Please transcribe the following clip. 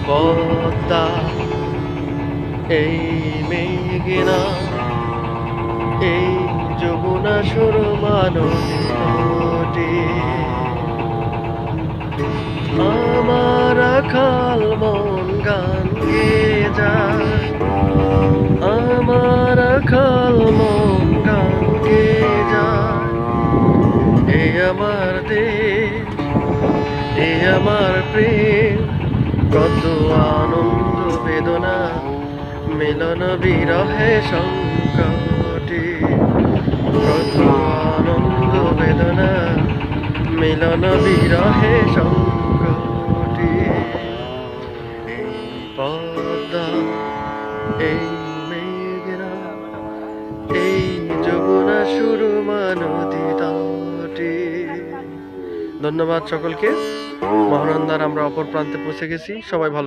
পদ্মা, এই মেঘনা, এই যমুনা সুরমা নদী, আমার রাখাল মন গান গেয়ে যায়, আমার রাখাল মন গান গেয়ে যায়। এই আমার দেশ, এই আমার প্রেম, কত আনন্দ বেদনা মিলন বিরহে সংকটে, কত আনন্দ বেদনা মিলন বিরহে সংকটে। এই পদ্মা, এই মেঘনা, এই যমুনা সুরমা নদী তটে। ধন্যবাদ সকলকে। মহানন্দার আমরা অপর প্রান্তে পৌঁছে গেছি। সবাই ভালো।